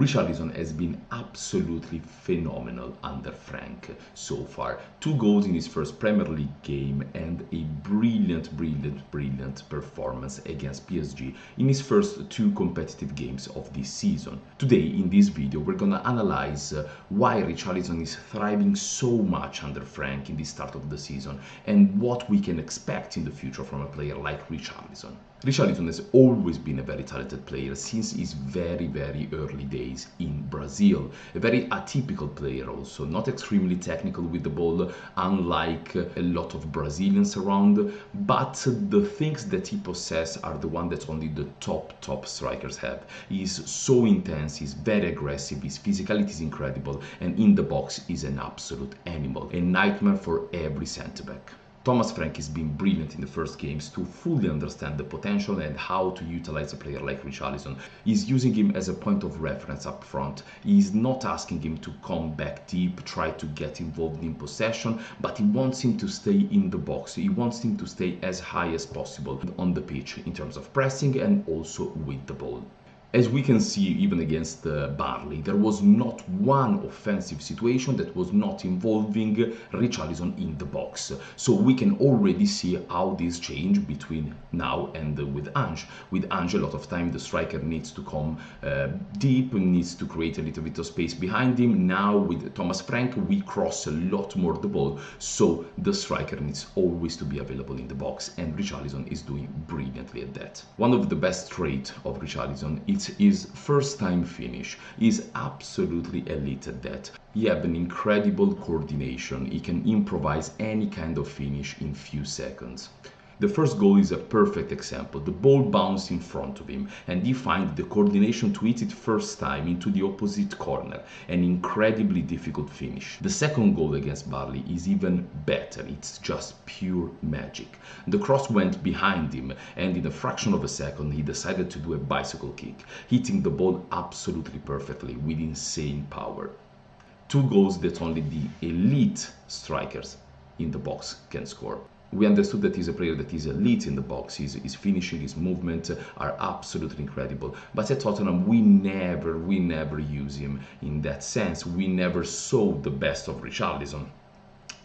Richarlison has been absolutely phenomenal under Frank so far. 2 goals in his first Premier League game and a brilliant performance against PSG in his first 2 competitive games of this season. Today in this video we're gonna analyze why Richarlison is thriving so much under Frank in the start of the season and what we can expect in the future from a player like Richarlison. Richarlison has always been a very talented player since his very early days in Brazil. A very atypical player also, not extremely technical with the ball, unlike a lot of Brazilians around, but the things that he possesses are the one that only the top strikers have. He's so intense, he's very aggressive, his physicality is incredible, and in the box is an absolute animal, a nightmare for every centre-back. Thomas Frank has been brilliant in the first games to fully understand the potential and how to utilize a player like Richarlison. He's using him as a point of reference up front. He's not asking him to come back deep, try to get involved in possession, but he wants him to stay in the box. He wants him to stay as high as possible on the pitch in terms of pressing and also with the ball. As we can see, even against Burnley, there was not one offensive situation that was not involving Richarlison in the box. So we can already see how this changed between now and with Ange. With Ange, a lot of time the striker needs to come deep, needs to create a little bit of space behind him. Now with Thomas Frank, we cross a lot more the ball, so the striker needs always to be available in the box, and Richarlison is doing brilliantly at that. One of the best traits of Richarlison is his first time finish. He's absolutely elite at that. He has an incredible coordination. He can improvise any kind of finish in few seconds. The first goal is a perfect example. The ball bounced in front of him and he finds the coordination to hit it first time into the opposite corner. An incredibly difficult finish. The second goal against Burnley is even better. It's just pure magic. The cross went behind him and in a fraction of a second he decided to do a bicycle kick, hitting the ball absolutely perfectly with insane power. 2 goals that only the elite strikers in the box can score. We understood that he's a player that is elite in the box. His finishing, his movement are absolutely incredible. But at Tottenham, we never use him in that sense. We never saw the best of Richarlison.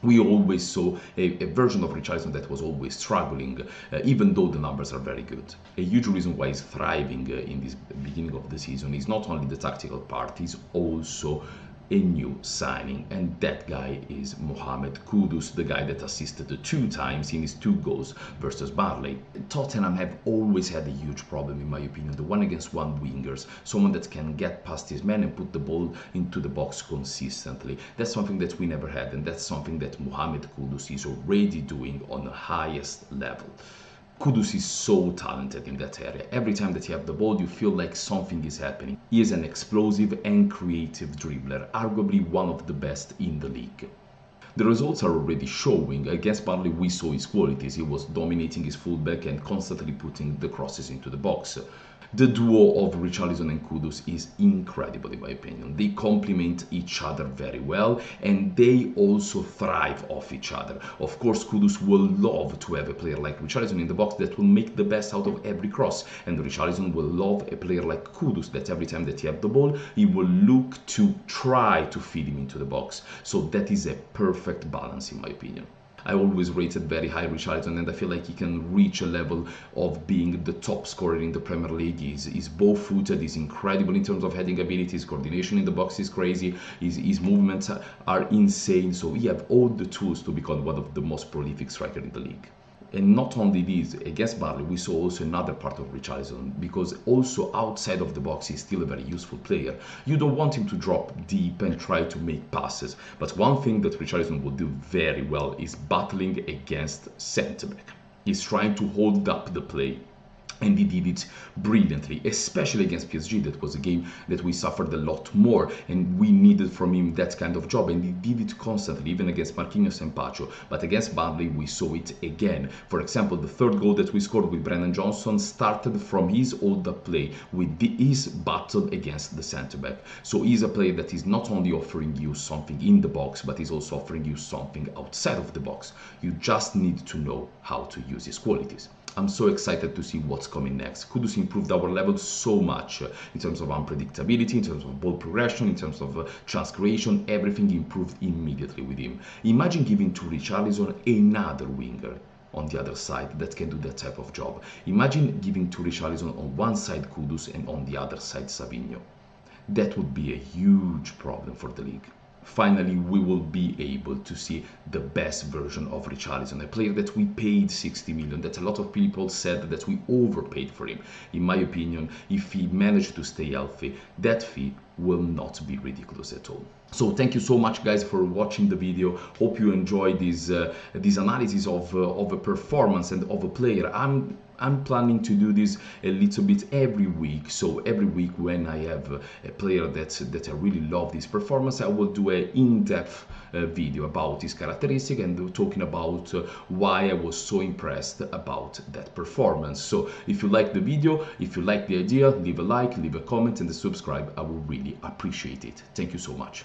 We always saw a version of Richarlison that was always struggling, even though the numbers are very good. A huge reason why he's thriving in this beginning of the season is not only the tactical part, he's also a new signing, and that guy is Mohammed Kudus, the guy that assisted 2 times in his 2 goals versus Burnley. Tottenham have always had a huge problem, in my opinion, the 1-against-1 wingers, someone that can get past his man and put the ball into the box consistently. That's something that we never had, and that's something that Mohammed Kudus is already doing on the highest level. Kudus is so talented in that area. Every time that you have the ball, you feel like something is happening. He is an explosive and creative dribbler, arguably one of the best in the league. The results are already showing. Against Burnley, we saw his qualities. He was dominating his fullback and constantly putting the crosses into the box. The duo of Richarlison and Kudus is incredible in my opinion. They complement each other very well and they also thrive off each other. Of course, Kudus will love to have a player like Richarlison in the box that will make the best out of every cross, and Richarlison will love a player like Kudus that every time that he has the ball, he will look to try to feed him into the box. So that is a perfect balance in my opinion. I always rated very high Richarlison, and I feel like he can reach a level of being the top scorer in the Premier League. He's bow-footed, he's incredible in terms of heading abilities, coordination in the box is crazy, his movements are insane, so he has all the tools to become one of the most prolific strikers in the league. And not only this, against Burnley, we saw also another part of Richarlison, because also outside of the box he's still a very useful player. You don't want him to drop deep and try to make passes, but one thing that Richarlison will do very well is battling against centre-back. He's trying to hold up the play, and he did it brilliantly, especially against PSG. That was a game that we suffered a lot more and we needed from him that kind of job, and he did it constantly, even against Marquinhos and Pacho. But against Burnley we saw it again. For example, the 3rd goal that we scored with Brennan Johnson started from his hold-up play with his battle against the centre-back. So he's a player that is not only offering you something in the box, but he's also offering you something outside of the box. You just need to know how to use his qualities. I'm so excited to see what's coming next. Kudus improved our level so much in terms of unpredictability, in terms of ball progression, in terms of chance creation. Everything improved immediately with him. Imagine giving to Richarlison another winger on the other side that can do that type of job. Imagine giving to Richarlison on one side Kudus and on the other side Savinho. That would be a huge problem for the league. Finally, we will be able to see the best version of Richarlison, a player that we paid 60 million, that a lot of people said that we overpaid for him. In my opinion, if he managed to stay healthy, that fee will not be ridiculous at all. So thank you so much, guys, for watching the video. Hope you enjoyed this analysis of a performance and of a player. I'm planning to do this a little bit every week. So every week when I have a player that I really love this performance, I will do an in-depth video about his characteristic and talking about why I was so impressed about that performance. So if you like the video, if you like the idea, leave a like, leave a comment and subscribe. I will really appreciate it. Thank you so much.